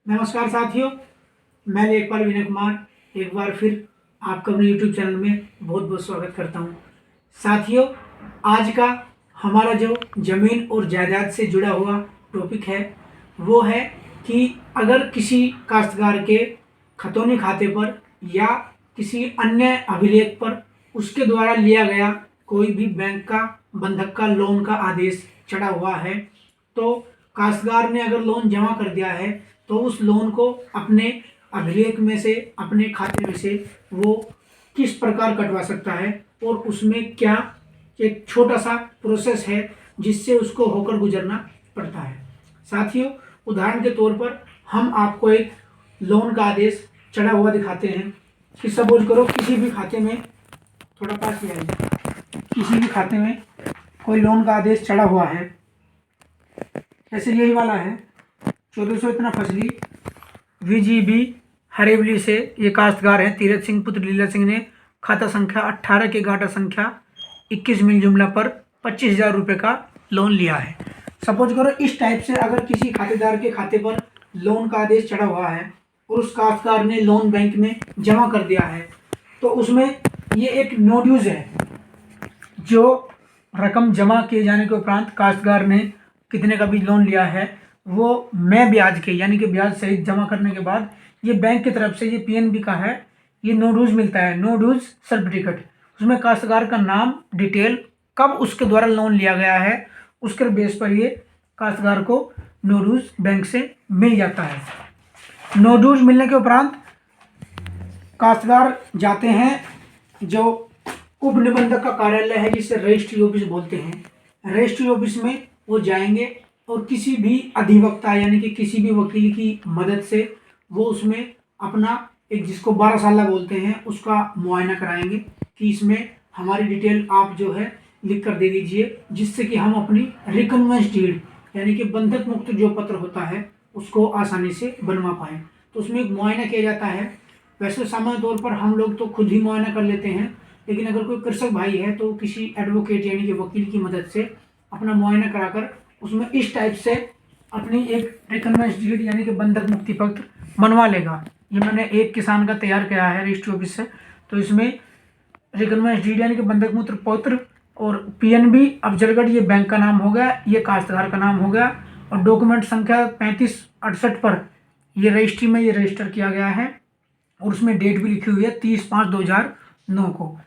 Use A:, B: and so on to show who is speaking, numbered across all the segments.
A: नमस्कार साथियों, मैं लेखपाल विनय कुमार एक बार फिर आपका अपने YouTube चैनल में बहुत बहुत स्वागत करता हूं। साथियों, आज का हमारा जो ज़मीन और जायदाद से जुड़ा हुआ टॉपिक है वो है कि अगर किसी काश्तकार के खतौनी खाते पर या किसी अन्य अभिलेख पर उसके द्वारा लिया गया कोई भी बैंक का बंधक का लोन का आदेश चढ़ा हुआ है, तो काश्तकार ने अगर लोन जमा कर दिया है तो उस लोन को अपने अभिलेख में से, अपने खाते में से वो किस प्रकार कटवा सकता है और उसमें क्या एक छोटा सा प्रोसेस है जिससे उसको होकर गुजरना पड़ता है। साथियों, उदाहरण के तौर पर हम आपको एक लोन का आदेश चढ़ा हुआ दिखाते हैं कि सपोज करो किसी भी खाते में, थोड़ा पास ले आइए, किसी भी खाते में कोई लोन का आदेश चढ़ा हुआ है, जैसे यही वाला है 1400 इतना फसली VGB हरेबली से ये काश्तकार हैं तीरथ सिंह पुत्र लीला सिंह ने खाता संख्या 18 के गाटा संख्या 21 मिल जुमला पर 25,000 रुपये का लोन लिया है। सपोज करो इस टाइप से अगर किसी खातेदार के खाते पर लोन का आदेश चढ़ा हुआ है और उस काश्तकार ने लोन बैंक में जमा कर दिया है, तो उसमें ये एक नो ड्यूज है। जो रकम जमा किए जाने के उपरांत काश्तकार ने कितने का भी लोन लिया है वो मैं ब्याज के यानी कि ब्याज सहित जमा करने के बाद ये बैंक की तरफ से, ये PNB का है, ये नो ड्यूज मिलता है, नो ड्यूज सर्टिफिकेट। उसमें काश्तकार का नाम, डिटेल, कब उसके द्वारा लोन लिया गया है, उसके बेस पर ये काश्तकार को नो ड्यूज बैंक से मिल जाता है। नो ड्यूज मिलने के उपरांत काश्तकार जाते हैं जो उप निबंधक का कार्यालय है जिसे रजिस्ट्री ऑफिस बोलते हैं। रजिस्ट्री ऑफिस में वो जाएंगे और किसी भी अधिवक्ता यानी कि किसी भी वकील की मदद से वो उसमें अपना एक, जिसको 12 साला बोलते हैं, उसका मुआयना कराएंगे कि इसमें हमारी डिटेल आप जो है लिख कर दे दीजिए, जिससे कि हम अपनी रिकन्वेंस डीड यानी कि बंधक मुक्त जो पत्र होता है उसको आसानी से बनवा पाएँ। तो उसमें एक मुआयना किया जाता है। वैसे सामान्य तौर पर हम लोग तो खुद ही मुआयना कर लेते हैं, लेकिन अगर कोई कृषक भाई है तो किसी एडवोकेट यानी कि वकील की मदद से अपना मुआयना कराकर उसमें इस टाइप से अपनी एक रिकन्वेंस डीड यानी कि बंधक मुक्ति पत्र बनवा लेगा। ये मैंने एक किसान का तैयार किया है रजिस्ट्री ऑफिस से। तो इसमें रिकन्वेंस डीड यानी कि बंधक मुक्त पत्र और PNB अफजलगढ़ ये बैंक का नाम हो गया, ये काश्तकार का नाम हो गया, और डॉक्यूमेंट संख्या 3568 पर ये रजिस्ट्री में ये रजिस्टर किया गया है और उसमें डेट भी लिखी हुई है 30/5/2009 को।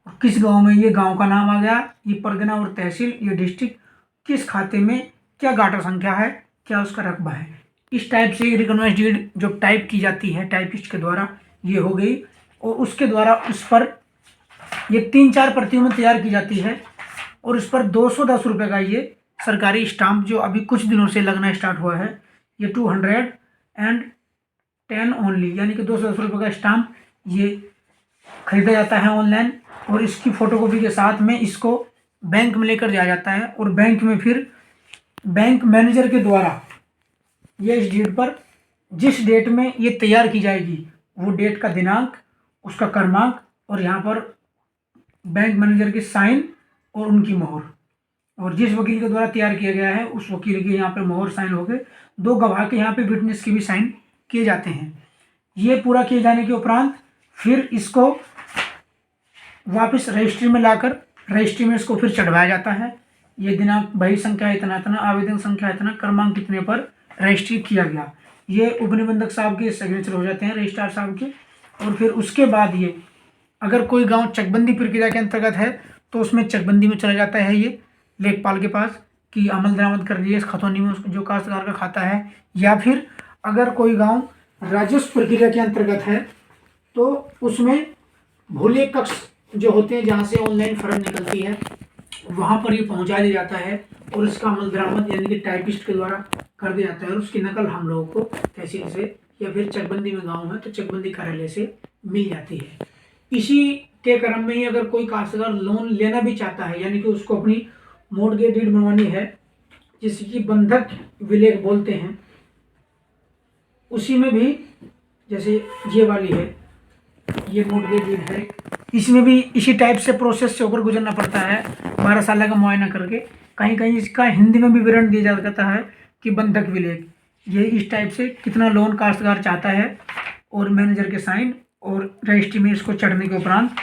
A: और किस गांव में, ये गांव का नाम आ गया, ये परगना और तहसील, ये डिस्ट्रिक्ट, किस खाते में क्या गाटा संख्या है, क्या उसका रकबा है। इस टाइप से रिकन्वेंस डीड जो टाइप की जाती है टाइपिस्ट के द्वारा, ये हो गई। और उसके द्वारा उस पर ये 3-4 प्रतियों में तैयार की जाती है और इस पर 210 रुपये का ये सरकारी स्टाम्प जो अभी कुछ दिनों से लगना स्टार्ट हुआ है, ये 210 ओनली यानी कि 210 रुपये का स्टाम्प ये खरीदा जाता है ऑनलाइन। और इसकी फ़ोटोकॉपी के साथ में इसको बैंक में लेकर जाया जाता है और बैंक में फिर बैंक मैनेजर के द्वारा ये इस डेट पर, जिस डेट में ये तैयार की जाएगी वो डेट का दिनांक, उसका क्रमांक और यहाँ पर बैंक मैनेजर की साइन और उनकी मोहर, और जिस वकील के द्वारा तैयार किया गया है उस वकील के यहाँ पे मोहर साइन हो गए, 2 गवाह के यहाँ पे विटनेस के भी साइन किए जाते हैं। ये पूरा किए जाने के उपरांत फिर इसको वापस रजिस्ट्री में लाकर रजिस्ट्री में इसको फिर चढ़वाया जाता है। ये दिनांक, बही संख्या इतना इतना, आवेदन संख्या इतना, क्रमांक कितने पर रजिस्ट्री किया गया, ये उपनिबंधक साहब के सिग्नेचर हो जाते हैं, रजिस्ट्रार साहब के। और फिर उसके बाद ये अगर कोई गांव चकबंदी प्रक्रिया के अंतर्गत है तो उसमें चकबंदी में चला जाता है ये लेखपाल के पास कि अमल दरामद कर दिए इस खतौनी में जो काश्तकार का खाता है। या फिर अगर कोई गाँव राजस्व प्रक्रिया के अंतर्गत है तो उसमें भूले कक्ष जो होते हैं जहाँ से ऑनलाइन फर्म निकलती है वहाँ पर ये पहुँचा दिया जाता है और इसका अमल दरामद यानी कि टाइपिस्ट के द्वारा कर दिया जाता है और उसकी नकल हम लोगों को तहसील से या फिर चकबंदी में गांव है तो चकबंदी कार्यालय से मिल जाती है। इसी के क्रम में ही अगर कोई काश्तकार लोन लेना भी चाहता है यानी कि उसको अपनी मॉर्गेज डीड बनवानी है जिसकी बंधक विलेख बोलते हैं, उसी में भी जैसे ये वाली है, ये मॉर्गेज डीड है, इसमें भी इसी टाइप से प्रोसेस से होकर गुजरना पड़ता है 12 साल का मुआयना करके। कहीं कहीं इसका हिंदी में भी विवरण दिया जाता है कि बंधक विलेख, ये इस टाइप से कितना लोन काश्तकार चाहता है और मैनेजर के साइन और रजिस्ट्री में इसको चढ़ने के उपरांत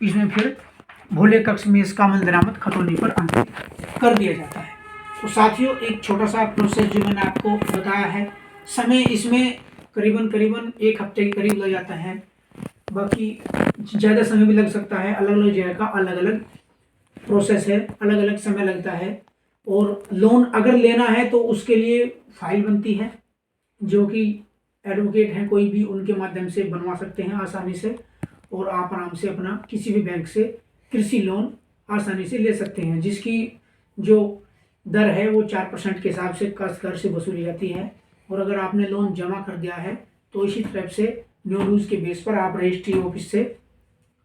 A: इसमें फिर भोले कक्ष में इसका अमल दरामद खतौनी पर अंकित कर दिया जाता है। तो साथियों, एक छोटा सा प्रोसेस जो मैंने आपको बताया है, समय इसमें करीबन 1 हफ्ते के करीब लग जाता है, बाकी ज़्यादा समय भी लग सकता है। अलग अलग जगह का अलग अलग प्रोसेस है, अलग अलग समय लगता है। और लोन अगर लेना है तो उसके लिए फाइल बनती है, जो कि एडवोकेट हैं कोई भी उनके माध्यम से बनवा सकते हैं आसानी से, और आप आराम से अपना किसी भी बैंक से कृषि लोन आसानी से ले सकते हैं, जिसकी जो दर है वो 4% के हिसाब से काश्तकार से वसूली जाती है। और अगर आपने लोन जमा कर दिया है तो इसी तरह से न्यू रूल्स के बेस पर आप रजिस्ट्री ऑफिस से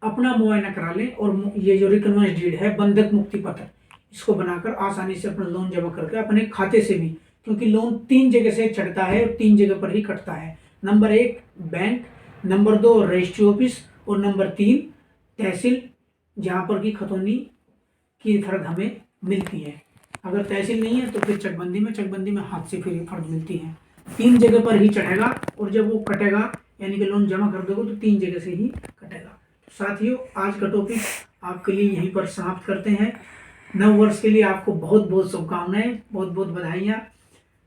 A: अपना मुआयना करा लें और ये जो रिकन्वेंस डीड है, बंधक मुक्ति पत्र, इसको बनाकर आसानी से अपना लोन जमा करके अपने खाते से भी, क्योंकि लोन 3 जगह से चढ़ता है और 3 जगह पर ही कटता है। Number 1 bank, number 2 registry office और नंबर 3 तहसील, जहाँ पर की खतौनी की फर्द हमें मिलती है। अगर तहसील नहीं है तो फिर चकबंदी में हाथ से फिर फर्द मिलती है। 3 जगह पर ही चढ़ेगा और जब वो कटेगा, यानी कि लोन जमा कर दोगे तो 3 जगह से ही कटेगा। साथियों, आज का टॉपिक आपके लिए यहीं पर समाप्त करते हैं। नव वर्ष के लिए आपको बहुत बहुत शुभकामनाएं, बहुत बहुत बधाइयाँ।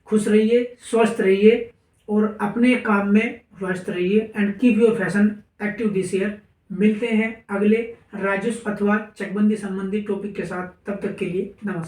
A: खुश रहिए, स्वस्थ रहिए और अपने काम में व्यस्त रहिए। And keep your fashion active this year. मिलते हैं अगले राजस्व अथवा चकबंदी संबंधी टॉपिक के साथ। तब तक के लिए नमस्कार।